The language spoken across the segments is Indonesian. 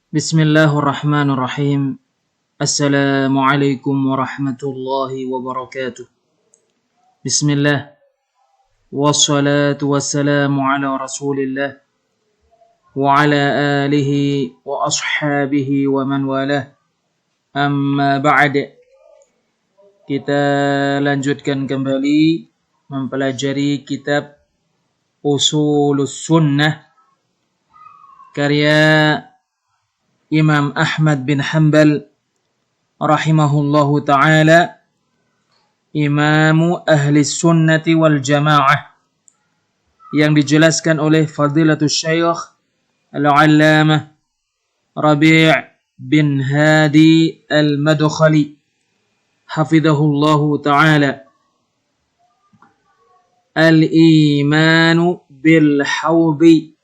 Bismillahirrahmanirrahim. Assalamualaikum warahmatullahi wabarakatuh. Bismillah. Wassalatu wassalamu ala rasulillah. Wa ala alihi wa ashabihi wa man walah. Amma ba'd. Kita lanjutkan kembali mempelajari kitab Ushulus Sunnah karya Imam Ahmad bin Hanbal rahimahullahu ta'ala, Imamu Ahli Sunnati wal Jamaah, yang dijelaskan oleh Fadilatul Syekh Al-Allamah Rabi' bin Hadi Al-Madkhali hafidhahullahu ta'ala. Al-imanu bil hawdi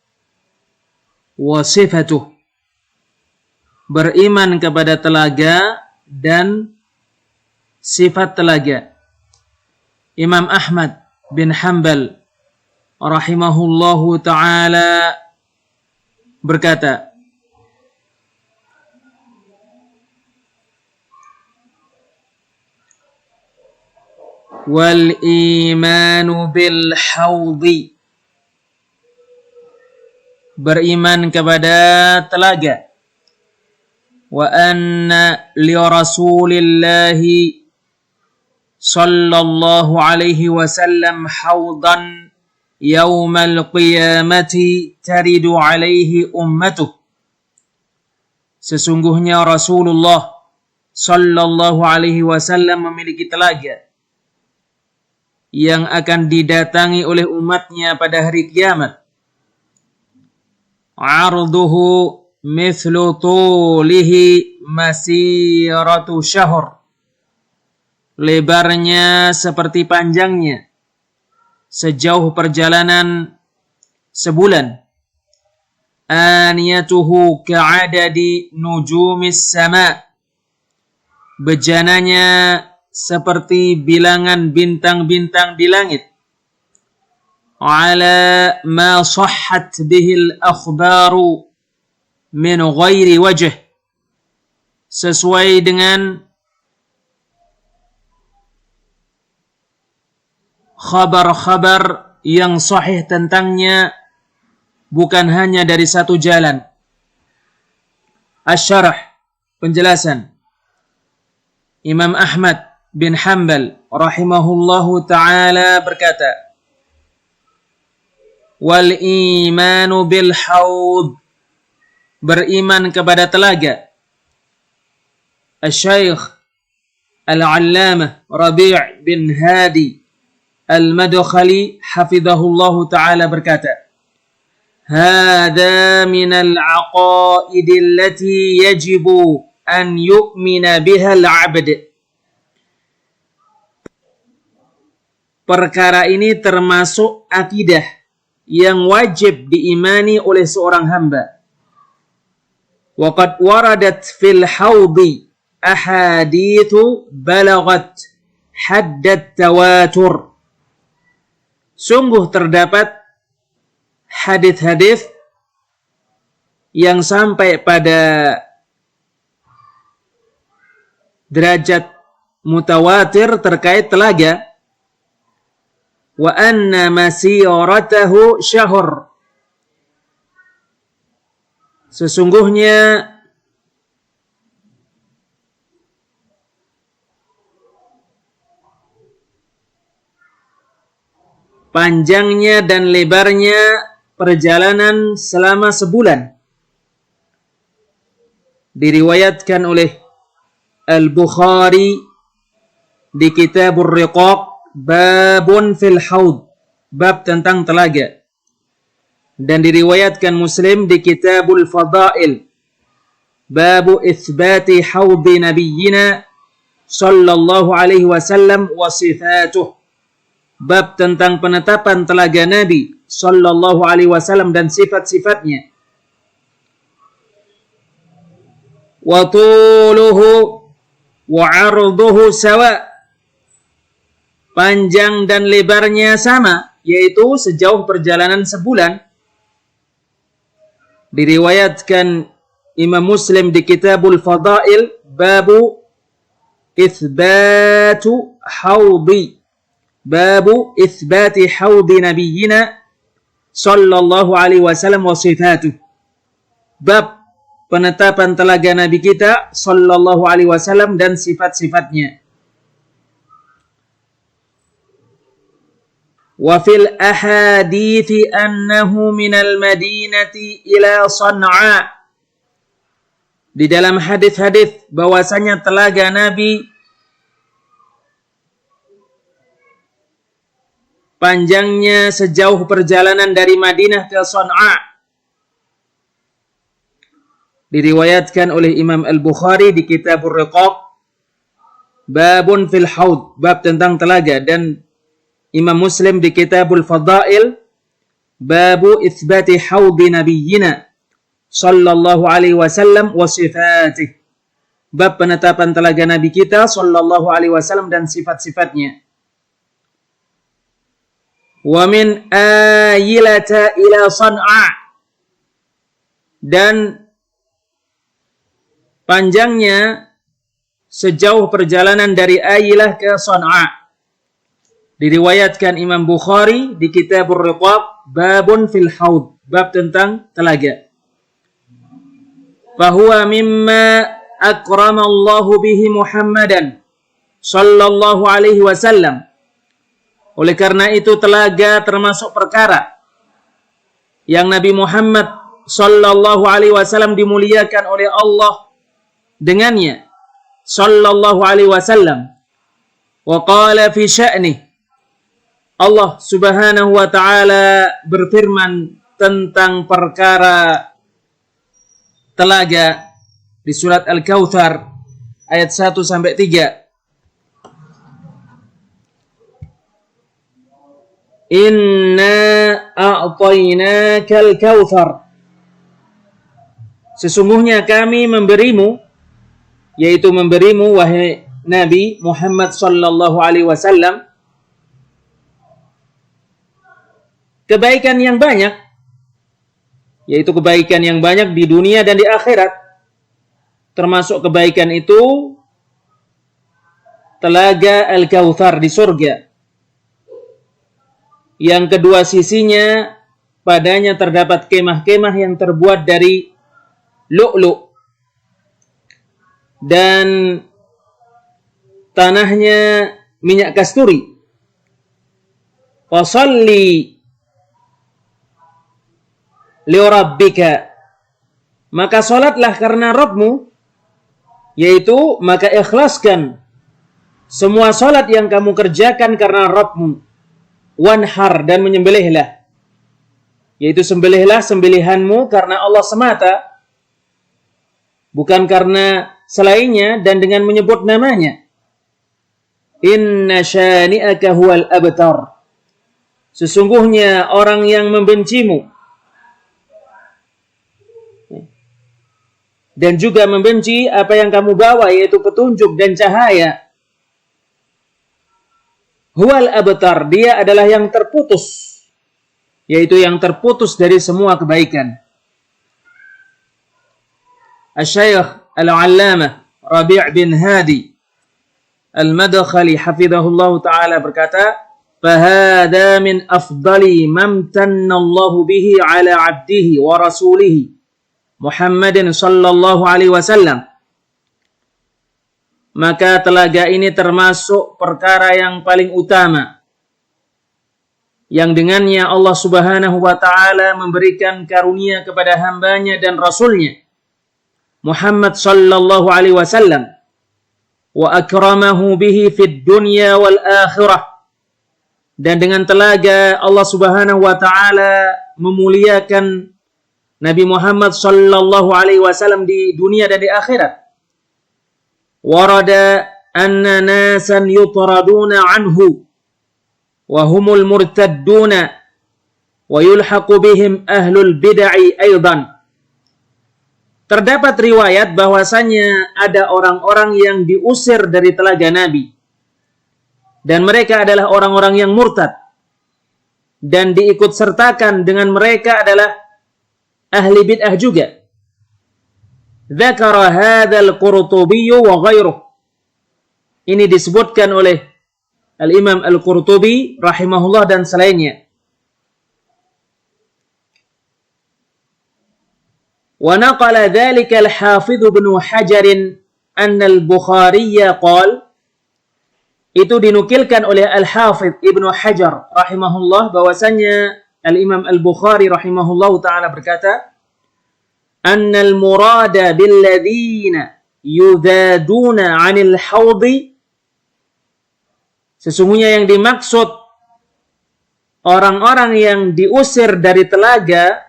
wa sifatuh, beriman kepada telaga dan sifat telaga. Imam Ahmad bin Hanbal rahimahullahu ta'ala berkata, wal imanu bil hawdi, beriman kepada telaga. Wa anna li rasulillahi sallallahu alaihi wasallam hawdan yawmal qiyamati taridu alaihi ummatuh. Sesungguhnya Rasulullah sallallahu alaihi wasallam memiliki telaga yang akan didatangi oleh umatnya pada hari kiamat. Arduhu mithlu tulihi masiratu syahr, lebarnya seperti panjangnya sejauh perjalanan sebulan. Aniyatuhu ka'adadi nujumis sama, bejananya seperti bilangan bintang-bintang di langit. Ala ma sahhat bihil akhbaru min ghairi wajh, sesuai dengan khabar-khabar yang sahih tentangnya, bukan hanya dari satu jalan. Asy-syarah, penjelasan. Imam Ahmad bin Hanbal rahimahullahu ta'ala berkata, wal imanu bil hawd, beriman kepada telaga. Asy-Syaikh Al-Allamah Rabi' bin Hadi Al-Madkhali hafidhahullahu ta'ala berkata, hadza minal aqaidi allati yajibu an yu'mina biha al-'abd. Perkara ini termasuk akidah yang wajib diimani oleh seorang hamba. Wa qad waradat fil hawdi ahaditsu balagat haddat tawatur. Sungguh terdapat hadis-hadis yang sampai pada derajat mutawatir terkait telaga. Wa anna masiratahu syahr, sesungguhnya panjangnya dan lebarnya perjalanan selama sebulan. Diriwayatkan oleh Al-Bukhari di Kitabur Riqaq, babun fil haud, bab tentang telaga. Dan diriwayatkan Muslim di Kitabul Fadail, babu itsbati haudi nabiyyina sallallahu alaihi wasallam wa sifatuh, bab tentang penetapan telaga Nabi sallallahu alaihi wasallam dan sifat-sifatnya. Wa tuluhu wa 'arduhu sawa, panjang dan lebarnya sama, yaitu sejauh perjalanan sebulan. Diriwayatkan Imam Muslim di Kitabul Fadail, babu itsbatu haudi. Babu itsbati haudi nabiyyina sallallahu alaihi wasallam wa sifatuh. Bab penetapan telaga Nabi kita sallallahu alaihi wasallam dan sifat-sifatnya. Wa fil ahadithi annahu minal madinati ila San'a. Di dalam hadis-hadis bahwasanya telaga Nabi panjangnya sejauh perjalanan dari Madinah ke San'a. Diriwayatkan oleh Imam Al-Bukhari di Kitabur Riqaq, babun fil haud, bab tentang telaga, dan Imam Muslim di Kitabul Fadail, babu itsbati haudi nabiyyina sallallahu alaihi wasallam wa sifatih. Bab penetapan telaga Nabi kita sallallahu alaihi wasallam dan sifat-sifatnya. Wa min ayilata ila San'a. Dan panjangnya sejauh perjalanan dari Ailah ke San'a. Diriwayatkan Imam Bukhari di Kitabur Riqaq, babun fil haud, bab tentang telaga. Fahuwa mimma akramallahu bihi Muhammadan sallallahu alaihi wasallam. Oleh karena itu telaga termasuk perkara yang Nabi Muhammad sallallahu alaihi wasallam dimuliakan oleh Allah dengannya sallallahu alaihi wasallam. Wa qala fi sya'nih, Allah Subhanahu wa taala berfirman tentang perkara telaga di surat Al-Kautsar ayat 1 sampai 3. Inna a'tainakal kautsar. Sesungguhnya kami memberimu, yaitu memberimu wahai Nabi Muhammad sallallahu alaihi wasallam, kebaikan yang banyak, yaitu kebaikan yang banyak di dunia dan di akhirat. Termasuk kebaikan itu telaga Al-Kautsar di surga. Yang kedua sisinya, padanya terdapat kemah-kemah yang terbuat dari lu'lu'. Dan tanahnya minyak kasturi. Fasalli liurabbika, maka salatlah karena Rabbmu, yaitu maka ikhlaskan semua salat yang kamu kerjakan karena Rabbmu. Wanhar, dan menyembelihlah, yaitu sembelihlah sembelihanmu karena Allah semata, bukan karena selainnya dan dengan menyebut namanya. Inna syani'aka huwal abtar. Sesungguhnya orang yang membencimu dan juga membenci apa yang kamu bawa, yaitu petunjuk dan cahaya. Huwal abtar, dia adalah yang terputus, yaitu yang terputus dari semua kebaikan. Asy-Syaikh Al-'Allamah Rabi' bin Hadi Al-Madkhali hafizahullah ta'ala berkata, "Fahada min afdali mamtanna Allahu bihi ala 'abdihi wa rasulihi Muhammadin sallallahu alaihi wasallam." Maka telaga ini termasuk perkara yang paling utama yang dengannya Allah Subhanahu wa taala memberikan karunia kepada hambanya dan rasulnya Muhammad sallallahu alaihi wasallam, wa akramahu bihi fid dunya wal akhirah. Dan dengan telaga Allah Subhanahu wa taala memuliakan Nabi Muhammad sallallahu alaihi wasallam di dunia dan di akhirat. Warada anna nasan yutraduna anhu wa humul murtadduna wa yulhaqu bihim ahlul bid'ah aidan. Terdapat riwayat bahwasanya ada orang-orang yang diusir dari telaga Nabi, dan mereka adalah orang-orang yang murtad, dan diikut sertakan dengan mereka adalah ahli bid'ah juga. Dzakara hadzal Qurtubi wa ghairuh. Ini disebutkan oleh Al-Imam Al-Qurtubi rahimahullah dan selainnya. Wa naqala dzalika al-Hafidz Ibnu Hajar anna al-Bukhari qala, itu dinukilkan oleh Al-Hafidz Ibnu Hajar rahimahullah bahwasanya Al-Imam Al-Bukhari rahimahullah taala berkata, annal murada bil ladzina yudaduna 'anil haudi, sesungguhnya yang dimaksud orang-orang yang diusir dari telaga,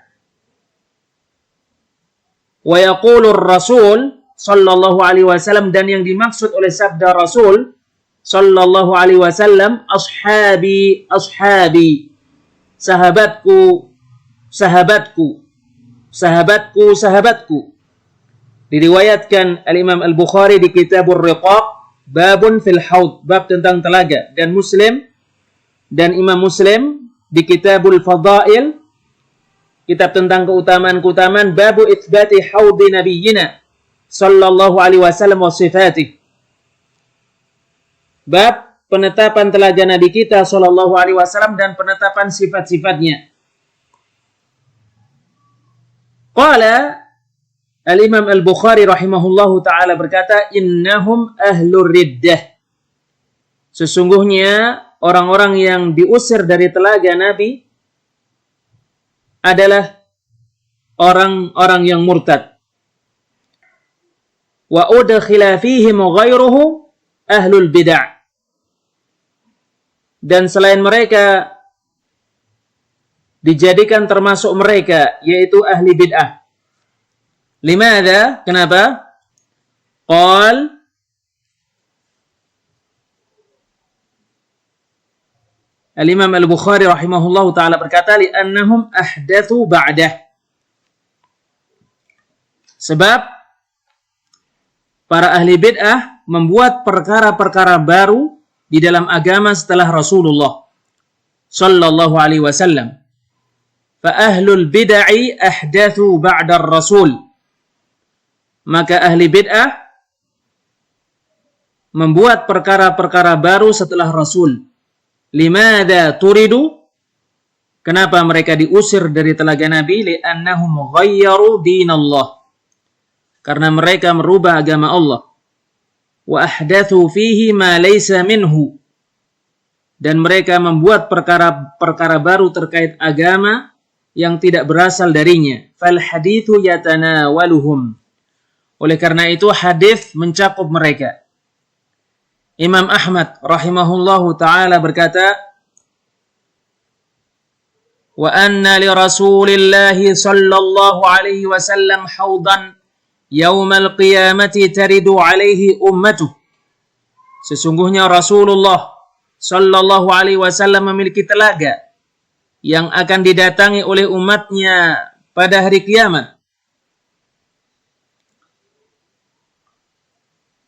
wa yaqulur rasul sallallahu alaihi wasallam, dan yang dimaksud oleh sabda Rasul sallallahu alaihi wasallam, ashabi ashabi, sahabatku sahabatku, sahabatku sahabatku. Diriwayatkan Al-Imam Al-Bukhari di Kitabur Riqaq, babun fil haud, bab tentang telaga, dan Muslim dan Imam Muslim di Kitabul Fadail, kitab tentang keutamaan-keutamaan, babu itsbati haudi nabiyyina sallallahu alaihi wasallam wa sifatih, bab penetapan telaga Nabi kita sallallahu alaihi wasallam dan penetapan sifat-sifatnya. Qala Al-Imam Al-Bukhari rahimahullahu ta'ala berkata, innahum ahlur riddah, sesungguhnya orang-orang yang diusir dari telaga Nabi adalah orang-orang yang murtad. Wa udkhila fihim ghairuhu ahlul bid'ah, dan selain mereka dijadikan termasuk mereka, yaitu ahli bid'ah. Limadha? Kenapa? Qal Al-Imam Al-Bukhari rahimahullahu ta'ala berkata, li'annahum ahdathu ba'dah, sebab para ahli bid'ah membuat perkara-perkara baru di dalam agama setelah Rasulullah sallallahu alaihi wasallam. Fa ahlul bid'ah ahdathu ba'da Rasul, maka ahli bid'ah membuat perkara-perkara baru setelah Rasul. Limadha turidu? Kenapa mereka diusir dari telaga Nabi? Li'annahum ghayyaru dinallah, karena mereka merubah agama Allah. Wa ahdathu fihi ma laysa minhu, dan mereka membuat perkara-perkara baru terkait agama yang tidak berasal darinya. Fal hadithu yatanawaluhum, oleh karena itu hadis mencakup mereka. Imam Ahmad rahimahullahu ta'ala berkata, wa anna li rasulillahi sallallahu alaihi wasallam haudan yaumal qiyamati taridu alaihi ummatuh, sesungguhnya Rasulullah sallallahu alaihi wasallam memiliki telaga yang akan didatangi oleh umatnya pada hari kiamat.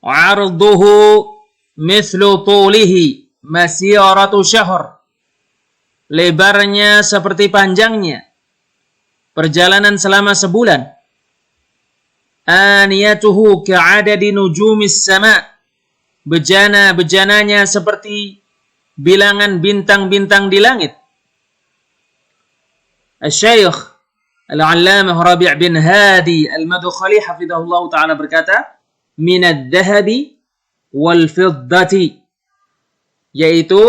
Arduhu mithlu tulihi masiratu syahr, lebarnya seperti panjangnya perjalanan selama sebulan. Aniyatuhu ka'adadi nujumis sama, bejana-bejananya seperti bilangan bintang-bintang di langit. Al-Syaikh Al-Allamah Rabi' bin Hadi Al-Madkhali hafidhahullah ta'ala berkata, minad dhahabi wal fiddati, yaitu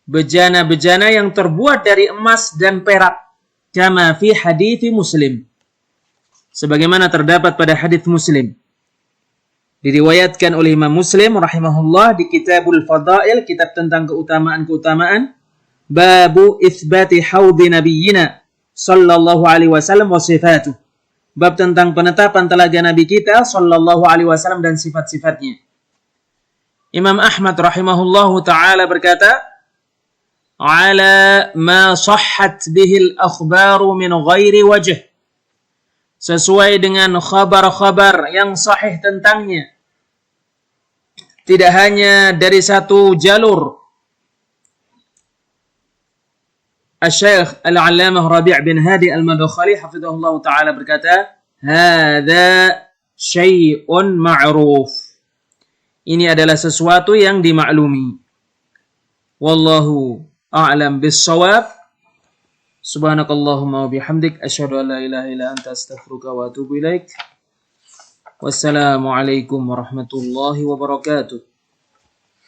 bejana-bejana yang terbuat dari emas dan perak, kama fi hadithi Muslim, sebagaimana terdapat pada hadits Muslim. Diriwayatkan oleh Imam Muslim rahimahullah di Kitabul Fadail, kitab tentang keutamaan-keutamaan, babu itsbati haudi nabiyyina sallallahu alaihi wasallam wa sifatuh, bab tentang penetapan telaga Nabi kita sallallahu alaihi wasallam dan sifat-sifatnya. Imam Ahmad rahimahullahu ta'ala berkata, ala ma sahhat bihil akhbaru min ghairi wajh, sesuai dengan khabar-khabar yang sahih tentangnya, tidak hanya dari satu jalur. Asy-Syaikh Al-'Allamah Rabi' bin Hadi Al-Madkhali hafizahullah taala berkata, "Hadza syai'un ma'ruf." Ini adalah sesuatu yang dimaklumi. Wallahu a'lam bis-shawab. Subhanakallahumma wa bihamdik asyhadu an la ilaha illa anta astaghfiruka wa atubu ilaik. Wassalamualaikum warahmatullahi wabarakatuh.